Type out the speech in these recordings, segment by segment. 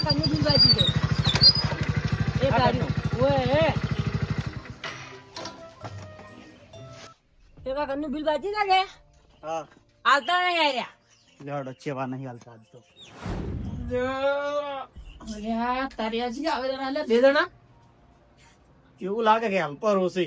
ઘરનું બિલ બાકી છે એ ગાડી ઓય હે તે ઘરનું બિલ બાકી છે કે હા આવતા નહીં આર્યા લેડો ચેવા નહીં હાલતા આજ તો તારી હજી આવે બે જણા એવું લાગે કે હેલ્પર હશે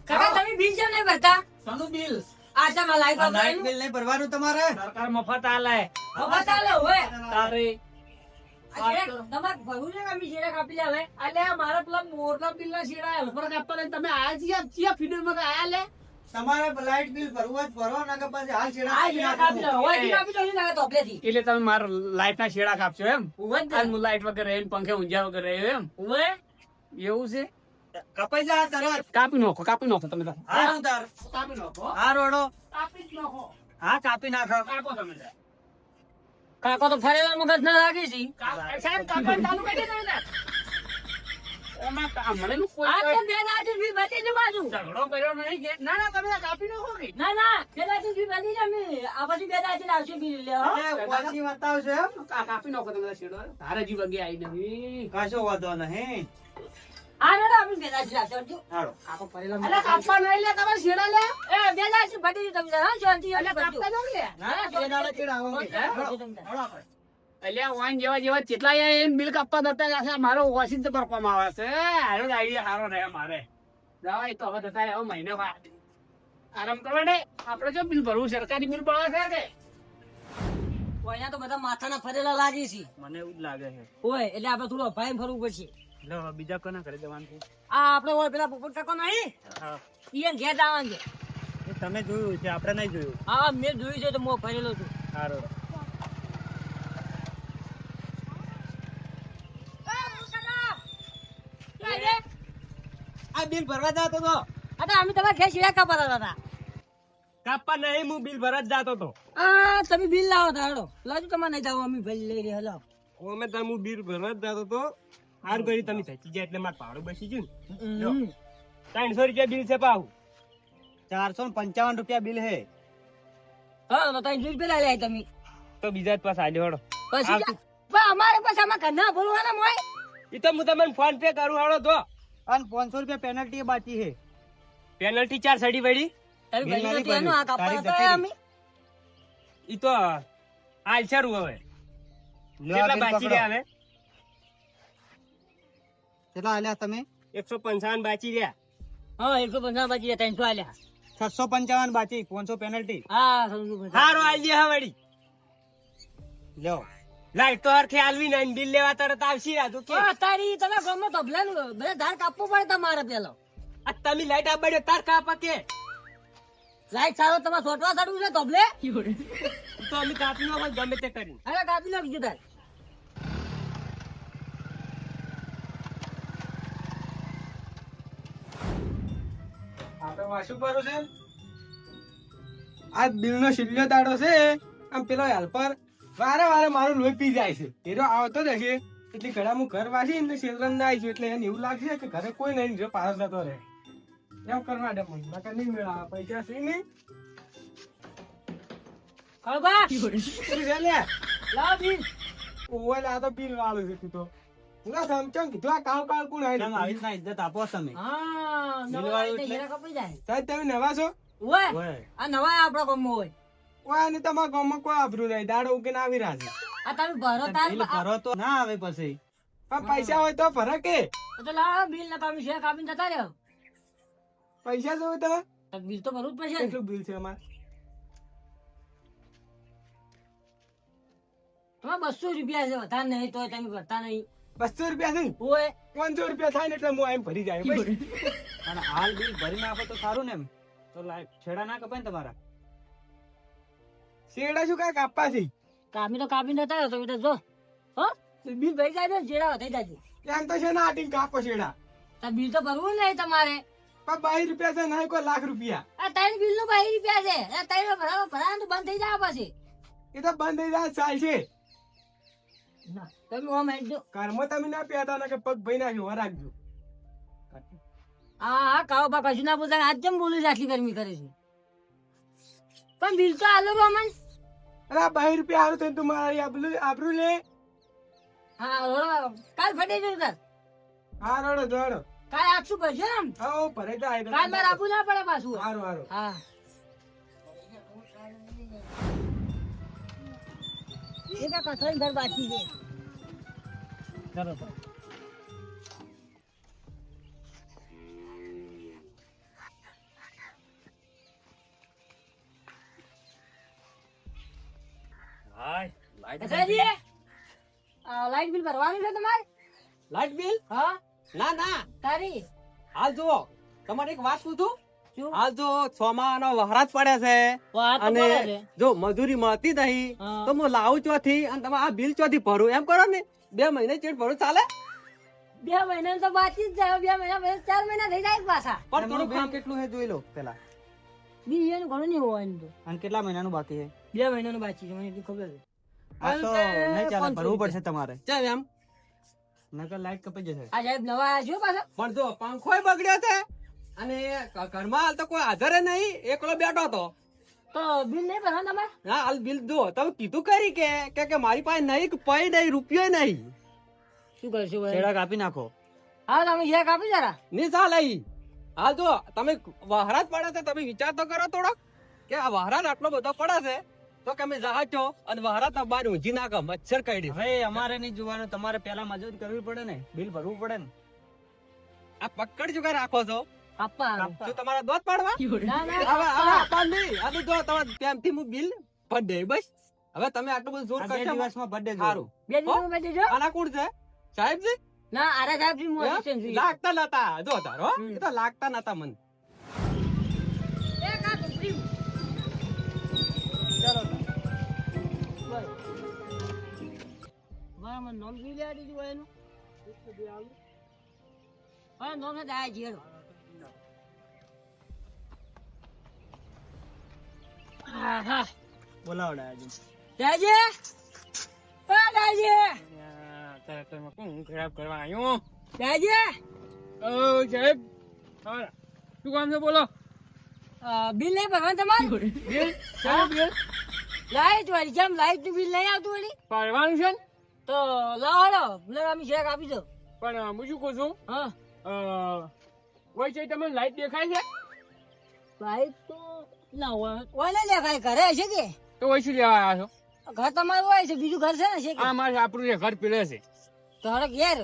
કાકા તમે બિલ કેમ નહીં ભરતા શાનું બિલ આશા માં લાઈટ લાઈટ બિલ નહીં ભરવાનું તમારે સરકાર મફત આલે મફત આલે હોય તારે તમારે ભરવું છે કે અમે શેડા કાપી લે હવે અલ્યા મારા પેલા મોરના બિલ ના શેડા હેલ્પર કાપતા લઈને તમે આયા છીએ ફીડર માં આયા લે તમારે લાઈટ બિલ ભરવું જ ભરો ના કે પછી હાલ છેડા આ શેડા કાપી લે હોય થી કાપી લો ના તોપલેથી એટલે તમે મારા લાઈટ ના શેડા કાપશો એમ હોય ને આજ હું લાઈટ વગર રહીને પંખે ઊંઝા વગર રહ્યો એમ હોય એવું છે કપાઈ જા તરત કાપી નાખો તમે તાર. હારું તાર કાપી નાખો હા રોડો કાપી જ નાખો હા કાપી નાખો કાપો તમે તાર. કાકો તો ફરેલા મગજ ના લાગી છે સાહેબ કાપવાનું ચાલુ કરી દે ને. એમાં હમણાંનું કોઈ આ તો બે દાદી બી બચી જ બાજુ ઝઘડો કર્યો નહીં કે ના ના તમે કાપી નાખો કે ના ના બે દાદી બી બચી જમે આ પછી બે દાદી આવશે બી લેવા એ વાસી બતાવશે એમ કાપી નાખો તમે તાર શેડો તારે જી વગે આવી નહીં કશો વાંધો નહીં આ રેડો આપણે બે દાદી આવશે જો હાલો કાપો પડેલા અલા કાપવા નહીં લે તમે શેડા લે એ બે દાદી બચી તમે હા શાંતિ અલ્યા કાપતા ન લે ના છેડાડે ચીડાવો કે અલ્યા વાન જેવા ચેટલા આયા એને બિલ કાપવા દતા છે મારો વોશિંગ તો પરવામાં આવે છે હારો આઈડિયા હારો રહે મારે દવાઈ તો હવે દતા હવે મહિને વાર આરામ કરવા દે આપણે જો બિલ ભરવું સરકારી બિલ ભરવા છે કે ઓયા તો બધા માથાના ફરેલા લાગી છે મને એવું જ લાગે છે ઓય એટલે આપણે થોડું અભાઈ ફરવું પડશે લો બીજા કોના ઘરે જવાનું છે આ આપણે ઓય પેલા પોપટ કાકો નહીં હા ઈયન ઘેર જવાનું છે એ તમે જોયું છે આપણે નહીં જોયું હા મેં જોયું છે તો મો ફરેલો છું સારો આ બિલ ભરવા જતો તો અમે તમારા ઘેર શિરા કાપતા હતા કાપવા નહીં હું બિલ ભરવા જ જતો તો આ તમે બિલ લાવો તાડો લાજો તમારે નહીં જાવ અમે ભાઈ લઈ રહ્યા હલો અમે તમે હું બિલ ભરવા જ જતો તો હાર કરી તમે થઈ જાય એટલે મારે ભાડું બસી ગયું ને 300 રૂપિયા બિલ છે પાહુ 455 રૂપિયા બિલ હે હા તો તઈ બિલ પેલા લે તમે તો બીજા જ પાસ આલ્યો હળો પછી પણ અમારે પાસે આમાં કన్నా બોલવાના મોય ઈ તો હું તમને ફોન પે કરું હળો તો અને 500 રૂપિયા પેનલ્ટી બાકી હે પેનલ્ટી 4 સડી વળી તમે ભાઈ તો એનો આ કાપતા હતા અમે ઈ તો હાલ છરું હવે કેટલા બાકી રહ્યા હવે કેટલા આલ્યા તમે 155 બાકી રહ્યા હા 150 બાકી 300 આલ્યા 655 બાકી 500 પેનલ્ટી હા સમજુ હારો આલી હા વળી લ્યો લાઈટ તો હરખે આલવી ને બિલ લેવા તરત આવશી આ તો કે તારી તમે ગામમાં તબલાનું બધા ધાર કાપવું પડે તમારે પેલો આ તમે લાઈટ આબડ્યો તાર કાપા કે લાઈટ સારો તમારે સોટવા સાડવું છે તબલે તો અમે કાપી નો ગમે તે કરી અરે કાપી નાખજો તાર આપણે વાસુ પર છે આ બિલ નો શિલ્યો દાડો છે આમ પેલો હેલ્પર વારે વારે મારું લોહી પી જાય છે એરો આવતો જ હશે એટલે ઘડા હું ઘર વાસી ને શેરન ના આવીશું એટલે એને એવું લાગશે કે ઘરે કોઈ નહીં જો પાસ જતો રહે એમ કરવા દે મને નકર નહીં મેળા પૈસા છે નહીં ખબર લે લાવ બિલ ઓય લા તો બિલ વાળું છે તું તો હું સમચમ કીધું આ કાળ કાળ કોણ આવી આવી ના ઇજ્જત આપો તમે હા બિલ નવા વાળું એટલે એટલે? હીરા કપાઈ જાય સાહેબ તમે નવા છો ઓય આ નવા આપણા ગામમાં હોય ઓય ને તમારા ગામમાં કોઈ આબરૂ નહીં દાડો ઉકેને આવી રહ્યા છે આ તમે ભરો તાર ભરો તો ના આવે પછી પણ પૈસા હોય તો ભરે કે તો લાવ બિલ ના કાપી છે કાપીને જતા રહ્યો પૈસા જોવે તમે તો બિલ તો ભરવું જ પડશે ને. કેટલું બિલ છે અમારે તમારે 200 રૂપિયા છે વધારે નહીં તો તમે ભરતા નહીં 200 રૂપિયા છે ઓય 500 રૂપિયા થાય ને એટલે હું આમ ભરી જાય અને હાલ બિલ ભરી નાખો તો સારું ને એમ તો છેડા ના કપાય ને તમારા શેડા શું કાંઈ કાપવા છે કાપી તો કાપીને જતા રહ્યો તમે તો જો હો બિલ ભરી જાય ને જેડા વધાઈ જાય એમ તો છે ને આટીને કાપો શેડા તો બિલ તો ભરવું નહીં તમારે પણ 22 રૂપિયા છે નહીં કોઈ લાખ રૂપિયા આ ત્રણ બિલ નું 22 રૂપિયા છે આ ત્રણ ભરાવાનું તો બંધ થઈ જાય પછી એ તો બંધ થઈ જાય ચાલ છે ના તમે ઓમ હેડજો ઘરમાં તમે ના પીતા ને કે પગ ભાઈ નાખ્યો રાખજો હા કાવ બા કશું ના બોલતા આજ કેમ બોલું છે આટલી ગરમી કરે છે પણ બિલ તો આલો અમન અરે આ 22 રૂપિયા હારું થઈને તું મારા આબરૂ લે. હા રોડો કાલ ફટી જજો તાર. હા રોડો જોડો. કાલ આપશું કરજો એમ. હા ઓ ભરે તો આઈ કાલ મારે આપવું ના પડે પાછું. હારું હારું. હા એકા કથોઈ ઘર બાકી છે. ચલો તો અચ્છાજી, લાઈટ બિલ ભરવાનું છે તમારે? Light bill? હા ના ના, તારી હાલ જુઓ તમારે એક વાત પૂછું. શું? હાલ જો સોમાનો વહરાજ પડે છે વાત તો અને બરાબર છે. જો મજૂરી મળતી નહીં હા. તો હું લાવું ચોથી અને તમે આ બિલ ચોથી ભરું એમ કરો ને. 2 મહિને ચેટ ભરું ચાલે? 2 મહિના તો બાકી જ જાય. 2 મહિના પછી 4 મહિના થઈ જાય પાછા. પણ થોડું કામ કેટલું છે જોઈ લો પેલા. બિલ એનું ઘણું નહીં હોવાનું તો. અને કેટલા મહિનાનું બાકી છે? 2 મહિનાનું બાકી છે મને એટલી ખબર છે. આ તો નહીં ચાલે, 500 ભરવું પડશે તમારે. ચાલ એમ નકર લાઈટ કપાઈ જશે. આ સાહેબ નવા આવ્યા છો પાછા? પણ જો પંખોય બગડ્યો છે અને ઘરમાં હાલ તો કોઈ હાજર નહીં, એકલો બેઠો હતો. તો બિલ નહીં ભરવાનું તમારે? હા હાલ બિલ જો તમે કીધું કરી કે મારી પાસે નહીં કે પૈ નહીં, રૂપિયો નહીં. શું કરશું ભાઈ? છેડા કાપી નાખો. હા તમે શેક આપી જરા. નહીં ચાલે ઈ. હાલ જો તમે વહરાજ પડે છે, તમે વિચાર તો કરો થોડોક કે આ વહરાજ આટલો બધો પડે છે તો કે અમે જહાજ છો અને વહરાજ બાર ઊંઘી નાખો, મચ્છર કરડી. હવે અમારે નહીં જોવાનું, તમારે પેલા મજૂરી કરવી પડે ને, બિલ ભરવું પડે ને. આ પકડ જુગા રાખો છો આપવા શું તમારા દોત પાડવા? ના ના હવે આપવા નહીં. આ તો જો તમારે પ્રેમથી હું બિલ ભરી દઈ બસ. હવે તમે આટલું બધું જોર આ 2 કરશો દિવસમાં birthday સારું. 2 દિવસમાં બેસી જો. આના કોણ છે? સાહેબ છે? ના આરા સાહેબ થી હું assistant છું. લાગતા નતા જો તારો એ તો લાગતા નતા મને. એક આ સુપ્રીમ. ચલો તો. બોલ. મારા મને નામ કી લે દીધું હોય એનું? હા નામ છે દાય જીરો. હા હા બોલાવો ડાયાજી. દાયજી. હા દાયજી. હું ખરાબ કરવા આવ્યો. દાયજી. સાહેબ હા, શું કામ છે બોલો? બિલ નહીં ભરવાનું તમારે? બિલ શેનું બિલ લાઈટ વાળી જેમ લાઈટ નું બિલ નહીં આવતું વળી ભરવાનું છે ને? તો લાવો મને અમે શેક આપી દો. પણ હું શું કહું છું, હા હોય છે તમને લાઈટ દેખાય છે? લાઈટ તો ના હોય હોય ને દેખાય ઘરે હશે કે તો હોય શું લેવા આવ્યા છો? ઘર તમારું હોય છે બીજું ઘર છે ને છે કે આ મારે આપણું જે ઘર પીલે છે તો હરે ઘેર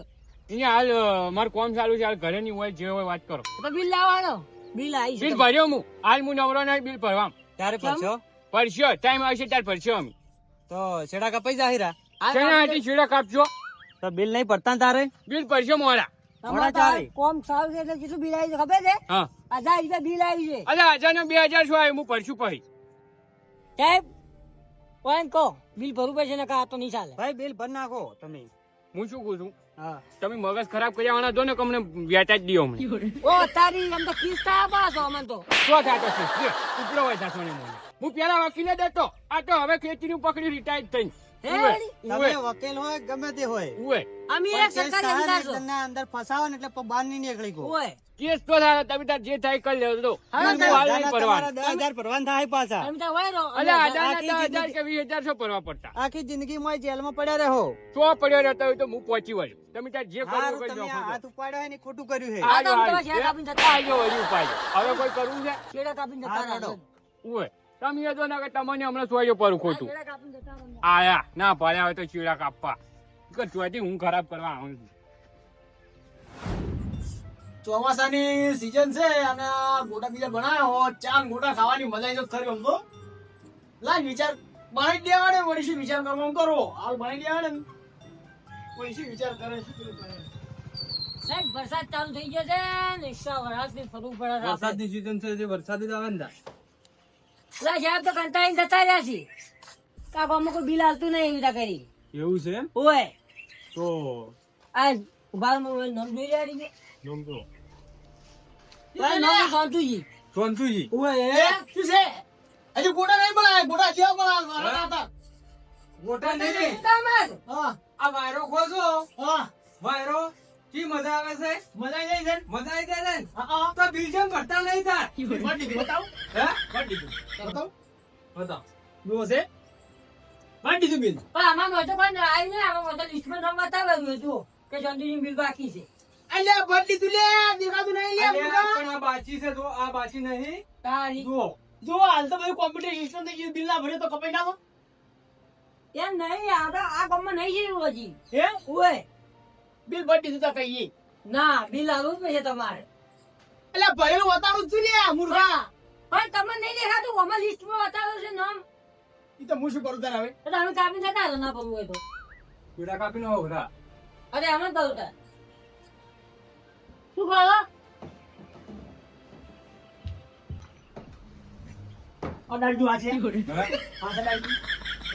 અહીંયા હાલ મારું કોમ ચાલુ છે, હાલ ઘરે ની હોય જે હોય વાત કરો. તો બિલ લાવવાનો બિલ આવી છે બિલ ભર્યો હું, હાલ હું નવરો નહીં બિલ ભરવા. ત્યારે ભરશો ભરશો ટાઈમ આવશે ત્યારે ભરશો અમે. તો છેડા કપાઈ જાહેરા. શેના હાથી છેડા કાપજો? તો બિલ નહીં ભરતા ને તારે? બિલ ભરશો મોડા. તમારે તો આ કોમ સારું છે એટલે કેટલું બિલ આવી છે ખબર છે? હા 1000 રૂપિયા બિલ આવી છે અલ્યા 1000 ને 2000 શું આવ્યું? હું ભરશું પછી. સાહેબ કોઈ કહો બિલ ભરવું પડશે ને કા તો નહીં ચાલે. ભાઈ બિલ ભર નાખો તમે. હું શું કહું છું, હા તમે મગજ ખરાબ કર્યા વાળા જો ને કે અમને વ્યાટા જ દીઓ અમને. ઓ તારી એમ તો કિસ્ત થાય પાછો અમને તો શું થતો છે? ઉપલો હોય થતો ને મને. હું પેલા વકીલે દેતો, આ તો હવે ખેતીનું પકડી રિટાયર થઈને. હે ઉવે, વળી? ઉવે, તમે વકીલ હોય ગમે તે હોય, ઉવે. અમે પણ એક કેસ સરકારી થાય ને અધિકાર છો તમને અંદર ફસાવો ને એટલે બહાર નહીં નીકળી ગયો. ઓય કેસ તો થાય, તમે તાર જે થાય કરી લેજો તો. હા, હું તો હાલ નહીં તમારા ભરવાનું. 10,000 ભરવાના થાય પાછા. તમે તો હોય રહો અલ્યા અમે 1000 આખી ના 10,000 જિંદગી- કે 20,000 શું ભરવા પડતા? આખી જિંદગી માં જેલમાં પડ્યા રહો. તો પડ્યો રહેતો હોય તો હું પહોંચી વળ્યો. તમે તાર જે કરવું હારું કરી તમે નાખો. હાથ ઉપાડ્યો હોય ને ખોટું કર્યું છે. આ તો આમ તો શેક આપીને જતા આજો વળી ઉપાડ્યો. હવે કોઈ કરવું છે? છેડા કાપીને જતા હા, રહો. ઉવે. તમે એ તો ના કે તમને હમણાં સોયો પર ખોટું. છેડા કાપીને જતા રહો. આયા ના ભર્યા હોય તો ચીડા કાપવા. કે ચોથી હું ખરાબ કરવા આવું છું. ચોમાસાની સીઝન છે અને આ ગોટા બીજા બનાવ્યો ચાર ગોટા ખાવાની મજા આવી તો ખરી આમ તો લાગ વિચાર બનાવી દેવાડે વળી શું વિચાર કરવાનો કરો હાલ બનાવી દેવાડે ને વળી શું વિચાર કરે શું પેલું કરે સાહેબ વરસાદ ચાલુ થઈ ગયો છે ને ઈચ્છા વરસાદથી ફરવું પડે છે આપણે. વરસાદની સીઝન છે જે વરસાદ જ આવે ને તાર. લા સાહેબ તો કંટાળીને જતા રહ્યા છે કાકો અમુક કોઈ બિલ હાલતું નહીં એવી રીતે કરી એવું છે એમ? ઓય તો આ ઉભા રહો, હું નામ જોઈ રહ્યા છીએ. નમતો તારું નામ છે સોનતુજી. સોનતુજી ઓય એ શું છે હજુ ગોટા નહીં બનાવે ગોટા જેવા બનાવે ગોટા નહીં રે. ઉતામળ. હા આ વાયરો ખોજો હા વાયરો કી મજા આવે છે? મજા આવી જાય છે મજા આવી જાય ને? હા હા તો બિલ જેમ ભરતા નહીં તાર. ભરી દીધું બતાવો હે? ભરી દીધું બતાવો બતાવ. જુઓ છે ભરી દીધું બિલ. પણ આમાં મોટો પણ આવી ને આમાં મોટો લિસ્ટમાં નામ બતાવેલું હતું કે ચંદુજી બિલ બાકી છે. અલ્યા ભરી દીધું લે, દેખાતું નહીં લે અલ્યા, મૂર્ખા. પણ આ બાચી છે જો આ બાચી નહીં તારી જુઓ જો હાલ તો બધું કોમ્પ્યુટર સિસ્ટમ થઈ ગયું, બિલ ના ભરે તો કપાઈ નાખો. એમ નહીં આ ગામમાં નહીં છે એવું હજી. હે ઓય બિલ ભરી દીધું તો કહીએ. ના બિલ આવવું જ પડશે તમારે. અલ્યા ભરેલું વતાડું જ છું લે મૂર્ખા. પણ તમને નહીં દેખાતું આમાં લિસ્ટમાં બતાવેલું છે નામ. ઈ તો હું શું કરું તાર હવે? તો તમે કાપી જતા રહો ના પડવું હોય તો. પીડા કાપી નો હોરા અરે આમ જ કહું તાર. શું કરો? અડાડ્યું આ છે. હે? હા, અડાડ્યું.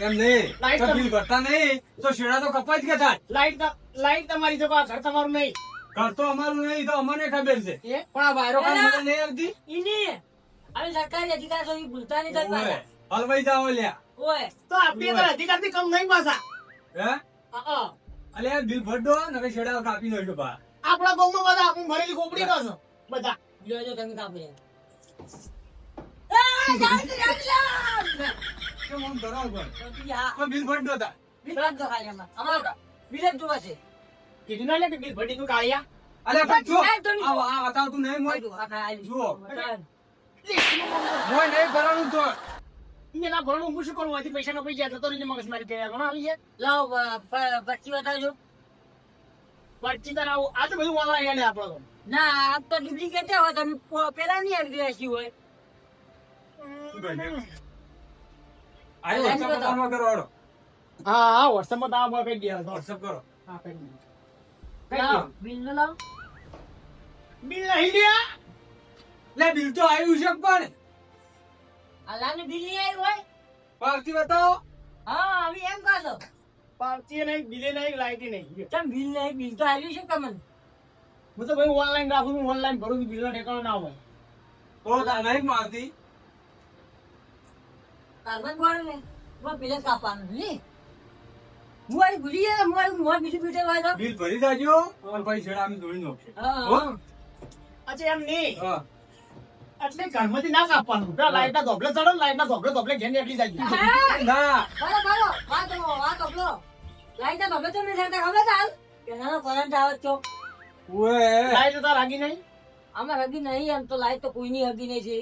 એમ નહીં લાઈટ તો તો- બિલ ભરતા નહીં તો શેડા તો કપાઈ જ ગયા લાઈટ તમારી છે, ઘર તમારું નહીં. ઘર તો અમારું નહીં તો અમને ખબર છે એ? પણ આ વાયરો કામ એલા. મને નહીં આવતી ઈની હવે સરકારી અધિકાર તો ઈ ભૂલતા નહીં થાય ઓય, પાછા. હલવાઈ જાઓ લ્યા ઓય તો આપણે તો અધિકારથી કમ નહીં પાછા. હે હા. અલ્યા બિલ ભર દો ને શેડા કાપી નો બા આપણા ગામમાં બધા આપણે ભરેલી ખોપડી તો છે બધા. લ્યો જો તમે કાપી લો. એ જાણી લો. કેમ આમ બરાબર તો ઈ હા પણ બિલ ભર દો તા બિલ જ તો ખાલી આમાં. અમારો બિલ જ જોવા છે. કીધું ના લે કે બિલ ભરી દીધું કાળિયા. અલ્યા પણ જો એ તો નહીં. આ બતાવતું નહીં મોય આ ખાલી. જુઓ બરાબર. મોય નહીં ભરવાનું તો એના ભરણું હું શું કરું? અહીંથી પૈસા નો પૈસા જતો રહીને મગજમારી કર્યા ઘણો આવી છે. લાવો પચી બતાવજો. પરચી તાર આવું આ તો બધું ઓનલાઈન લે આપણો તો. ના આ તો ડુપ્લિકેટ હોય તમે પેલા નહીં આવી રહ્યા હોય. આ WhatsApp પર ફોન કરો હાલો. હા હા વોટ્સઅપમાં તો આ કઈ દે. WhatsApp કરો હા કઈ દે. લાવો બિલ નો લાવો. બિલ નહીં લ્યા. લે બિલ તો આવ્યું છે પણ આ લાને બિલ નહીં આવ્યું હોય. પાવતી બતાવો હા હવે એમ કહો. પાવતી નહીં, બિલે નહીં, લાઈટી નહીં. કેમ બિલ નહીં બિલ તો આવ્યું છે તમને. હું તો ભાઈ ઓનલાઈન રાખું છું, ઓનલાઈન ભરું છું, બિલનો ઠેકાણો ના હોય. તો નહીં મારતી કાગળ ગોળ ને હું પેલે કાપવાનું નહીં. હું આવી ભૂલી ગયા હું આવી મોં બીજું પીટે હોય તો. બિલ ભરી જાજો અને પછી છેડા અમે ધોઈ નાખશે હા, હો? હા. અચ્છા એમ નહીં. હા એટલે ઘરમાંથી ના કાપવાનું. પેલા લાઈટના ધોબલે ચડો ને લાઈટના ધોબલે ઘેર નીકળી જાય. હા. ના બોલો બોલો વાત ઓપલો લાઈટ તો તમે તમને સાથે ખબર ચાલ પેલાનો કરંટ આવે છો. ઓએ લાઈટ તો રાગી નહીં. આમાં હગી નહીં એમ તો લાઈટ તો કોઈની હગી નહીં છે.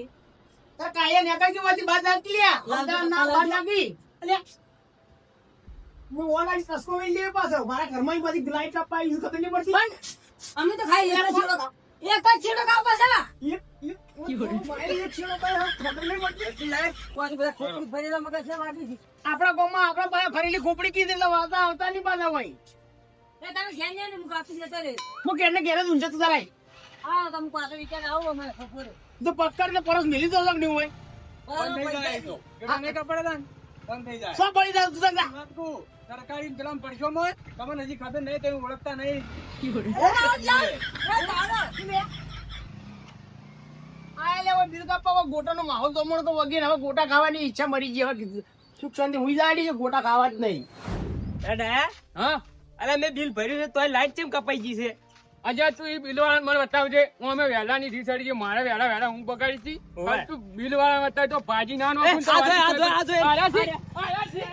તાર કાયા નેકા કેવાથી બાદ નાખી લ્યા. લાગી, ના બાદ લાગી. નાખી. અલ્યા. હું ઓનલાઈન સસ્કો લઈ લે પાછો. મારા ઘરમાં ઈ બધી લાઈટ અપાઈ છે, ખબર નહીં પડતી. પણ અમે તો ખાઈ એક જ છેડો કાપો છે. મારી એક છેડો પાય, ખબર નહીં પડતી. કોઈ બધા ખોટું ભરેલા મગજ છે વાગી છે. આપણા ગામમાં આપણા પાસે ફરેલી ખોપડી કીધી એટલે વાતા આવતા નહીં પાછા હોય. એ તમે ઘેર ને હું કાપી જતો રે. હું ઘેરને ઘેર જ ઊંચો તું તારાય. હા તમે પાછો વિચાર આવો અમારે ખબર તો પકડ ને પરસ મિલી તો લગ નહીં હોય. બંધ થઈ જાય તો કેટલા નહીં કપડે તા બંધ થઈ જાય શું પડી જાય તું તંગા? નાખું. સરકારી પેલા પડશો મોય તમને હજી ખબર નહીં તમે ઓળખતા નહીં આ લે હવે બિલ કાપવા ગોટાનો માહોલ તો મળતો વગેરે હવે ગોટા ખાવાની ઈચ્છા મરી ગઈ. હવે સુખ શાંતિ હુઈ જાય છે, ગોટા ખાવા જ નહીં. દાદા હા અરે મેં બિલ ભર્યું છે તોય લાઈટ કેમ કપાઈ ગઈ છે? અજા તું એ બિલ વાળા મને બતાવજે. હું અમે વહેલા ની ઢીસડી છે મારે વહેલા હું બગાડી હતી. ઓવે. તું બિલ વાળા બતાવ તો ભાજી ના નો એ, આ જો, આ જો, આ જો. આયા છે